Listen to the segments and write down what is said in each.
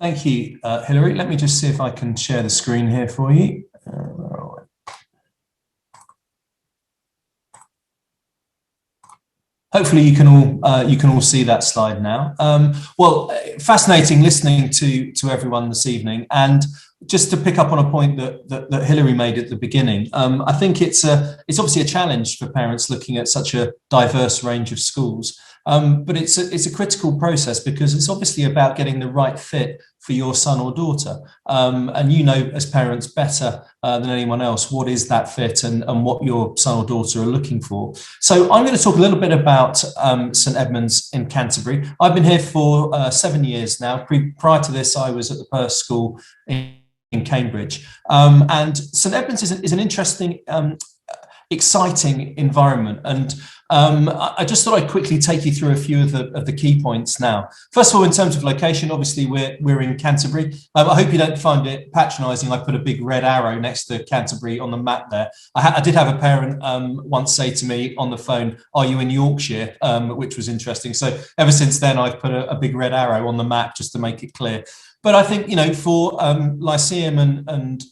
Thank you, Hilary. Let me just see if I can share the screen here for you. Where are we? Hopefully you can all see that slide now. Fascinating listening to everyone this evening, and just to pick up on a point that Hilary made at the beginning. I think it's obviously a challenge for parents looking at such a diverse range of schools. But it's a critical process because it's obviously about getting the right fit for your son or daughter. And you know, as parents better than anyone else, what is that fit and what your son or daughter are looking for. So I'm going to talk a little bit about St Edmunds in Canterbury. I've been here for 7 years now. Prior to this, I was at the Pastoral School in Cambridge. And St Edmunds is an interesting, exciting environment. And I just thought I'd quickly take you through a few of the key points now. First of all, in terms of location, obviously we're in Canterbury. I hope you don't find it patronising. I put a big red arrow next to Canterbury on the map there. I did have a parent once say to me on the phone, "Are you in Yorkshire?" Which was interesting. So ever since then, I've put a big red arrow on the map just to make it clear. But I think, you know, for Lyceum and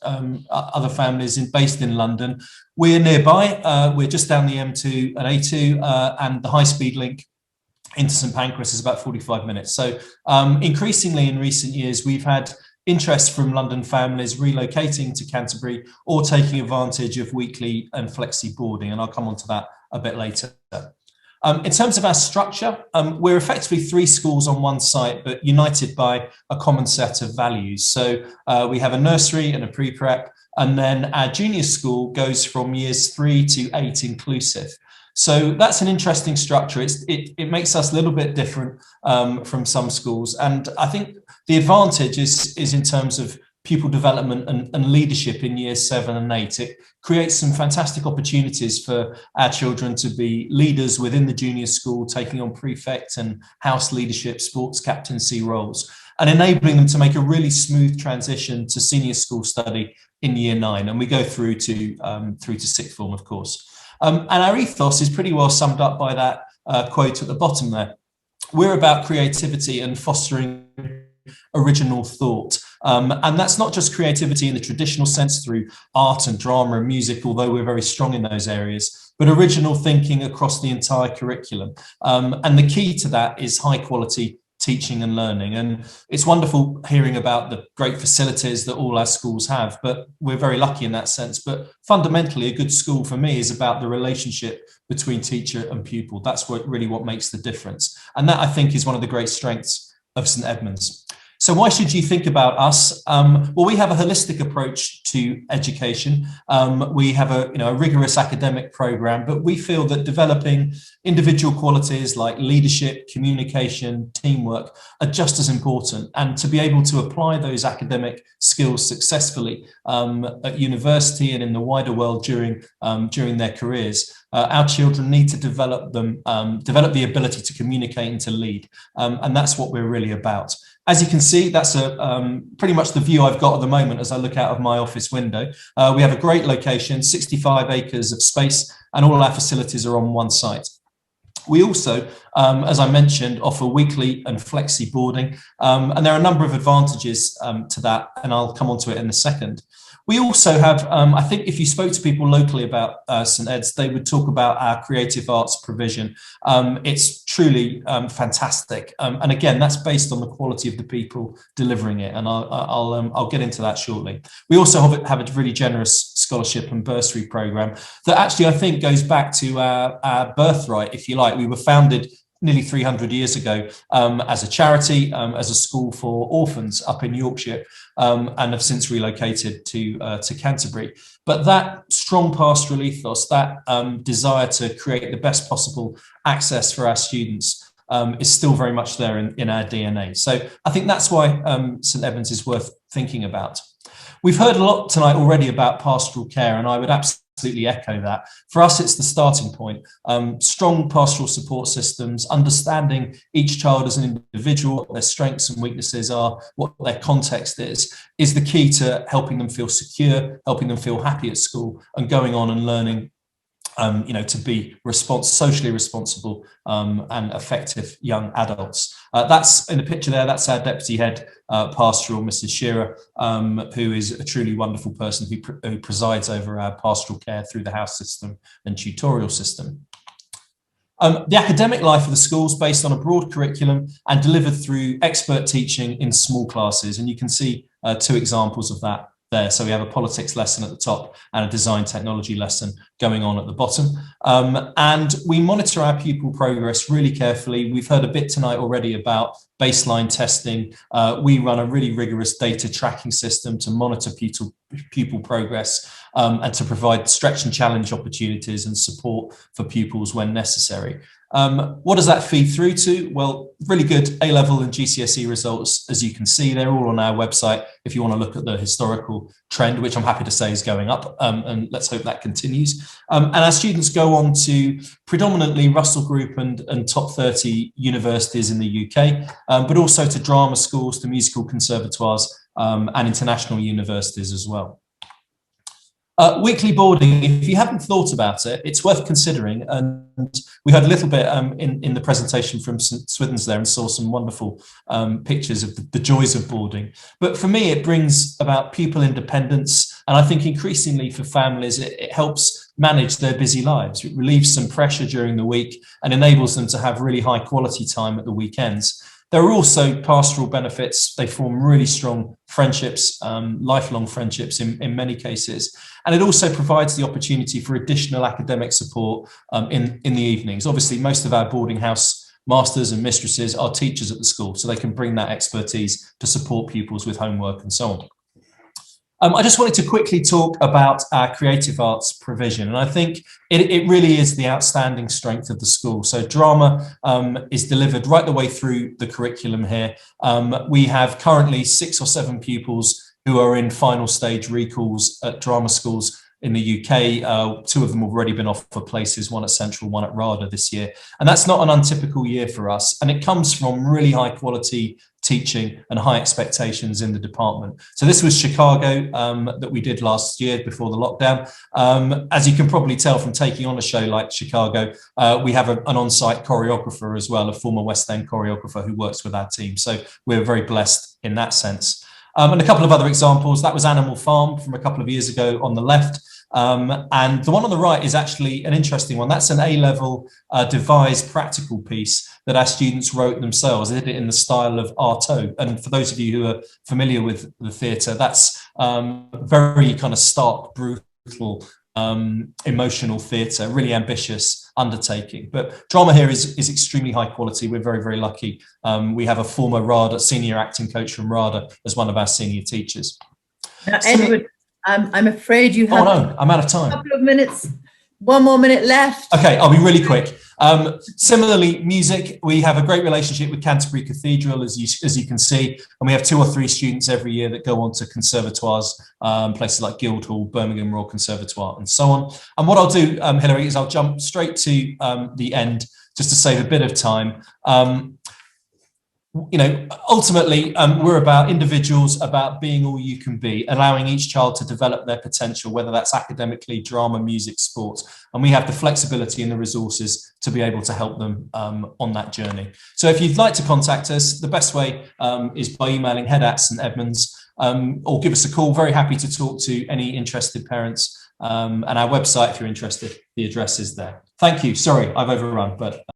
other families based in London, we're nearby. We're just down the M2 and A2, and the high-speed link into St Pancras is about 45 minutes. So increasingly in recent years, we've had interest from London families relocating to Canterbury or taking advantage of weekly and flexi boarding, and I'll come on to that a bit later. In terms of our structure, we're effectively 3 schools on one site, but united by a common set of values. So we have a nursery and a pre-prep, and then our junior school goes from years 3 to 8 inclusive. So that's an interesting structure. It makes us a little bit different from some schools. And I think the advantage is in terms of pupil development and leadership in years 7 and 8. It creates some fantastic opportunities for our children to be leaders within the junior school, taking on prefect and house leadership, sports captaincy roles, and enabling them to make a really smooth transition to senior school study in year 9. And we go through to sixth form, of course. And our ethos is pretty well summed up by that quote at the bottom there. We're about creativity and fostering original thought. And that's not just creativity in the traditional sense through art and drama and music, although we're very strong in those areas, but original thinking across the entire curriculum. And the key to that is high quality teaching and learning. And it's wonderful hearing about the great facilities that all our schools have, but we're very lucky in that sense. But fundamentally, a good school for me is about the relationship between teacher and pupil. That's what makes the difference. And that, I think, is one of the great strengths of St Edmunds. So why should you think about us? Well, we have a holistic approach to education. We have a rigorous academic program, but we feel that developing individual qualities like leadership, communication, teamwork are just as important. And to be able to apply those academic skills successfully at university and in the wider world during their careers, our children need to develop the ability to communicate and to lead. And that's what we're really about. As you can see, that's pretty much the view I've got at the moment as I look out of my office window. We have a great location, 65 acres of space, and all our facilities are on one site. We also, as I mentioned, offer weekly and flexi boarding, and there are a number of advantages to that, and I'll come on to it in a second. We also have, I think if you spoke to people locally about St Ed's, they would talk about our creative arts provision. It's truly fantastic. And again, that's based on the quality of the people delivering it. And I'll get into that shortly. We also have a really generous scholarship and bursary program that actually, I think, goes back to our birthright, if you like. We were founded nearly 300 years ago as a charity, as a school for orphans up in Yorkshire, and have since relocated to Canterbury. But that strong pastoral ethos, that desire to create the best possible access for our students is still very much there in our DNA. So I think that's why St Edmunds is worth thinking about. We've heard a lot tonight already about pastoral care, and I would absolutely echo that. For us, it's the starting point. Strong pastoral support systems, understanding each child as an individual, what their strengths and weaknesses are, what their context is the key to helping them feel secure, helping them feel happy at school, and going on and learning to be socially responsible and effective young adults. That's in the picture there, that's our deputy head pastoral, Mrs. Shearer, who is a truly wonderful person who presides over our pastoral care through the house system and tutorial system. The academic life of the school is based on a broad curriculum and delivered through expert teaching in small classes. And you can see 2 examples of that there. So we have a politics lesson at the top and a design technology lesson going on at the bottom. And we monitor our pupil progress really carefully. We've heard a bit tonight already about baseline testing. We run a really rigorous data tracking system to monitor pupil progress and to provide stretch and challenge opportunities and support for pupils when necessary. What does that feed through to? Well, really good A-level and GCSE results, as you can see, they're all on our website if you want to look at the historical trend, which I'm happy to say is going up, and let's hope that continues. And our students go on to predominantly Russell Group and top 30 universities in the UK, but also to drama schools, to musical conservatoires, and international universities as well. Weekly boarding, if you haven't thought about it, it's worth considering. And we heard a little bit in the presentation from St Swithin's there and saw some wonderful pictures of the joys of boarding. But for me, it brings about pupil independence. And I think increasingly for families, it helps manage their busy lives. It relieves some pressure during the week and enables them to have really high quality time at the weekends. There are also pastoral benefits. They form really strong friendships, lifelong friendships in many cases. And it also provides the opportunity for additional academic support in the evenings. Obviously, most of our boarding house masters and mistresses are teachers at the school, so they can bring that expertise to support pupils with homework and so on. I just wanted to quickly talk about our creative arts provision, and I think it really is the outstanding strength of the school. So drama is delivered right the way through the curriculum here. We have currently 6 or 7 pupils who are in final stage recalls at drama schools in the UK. 2 of them have already been offered places, one at Central, one at RADA this year. And that's not an untypical year for us. And it comes from really high quality teaching and high expectations in the department. So this was Chicago that we did last year before the lockdown. As you can probably tell from taking on a show like Chicago, we have an on-site choreographer as well, a former West End choreographer who works with our team. So we're very blessed in that sense. And a couple of other examples, that was Animal Farm from a couple of years ago on the left. And the one on the right is actually an interesting one. That's an A-level devised practical piece that our students wrote themselves. They did it in the style of Artaud. And for those of you who are familiar with the theatre, that's very kind of stark, brutal, emotional theatre, really ambitious undertaking. But drama here is extremely high quality. We're very, very lucky. We have a former RADA, senior acting coach from RADA as one of our senior teachers. Now, Edward, I'm afraid you have I'm out of time. A couple of minutes, 1 more minute left. Okay, I'll be really quick. Similarly, music, we have a great relationship with Canterbury Cathedral, as you can see, and we have 2 or 3 students every year that go on to conservatoires, places like Guildhall, Birmingham Royal Conservatoire, and so on. And what I'll do, Hilary, is I'll jump straight to the end just to save a bit of time. You know, ultimately, we're about individuals, about being all you can be, allowing each child to develop their potential, whether that's academically, drama, music, sports, and we have the flexibility and the resources to be able to help them on that journey. So if you'd like to contact us, the best way is by emailing head@Edmunds or give us a call. Very happy to talk to any interested parents, and our website, if you're interested, the address is there. Thank you. Sorry, I've overrun, but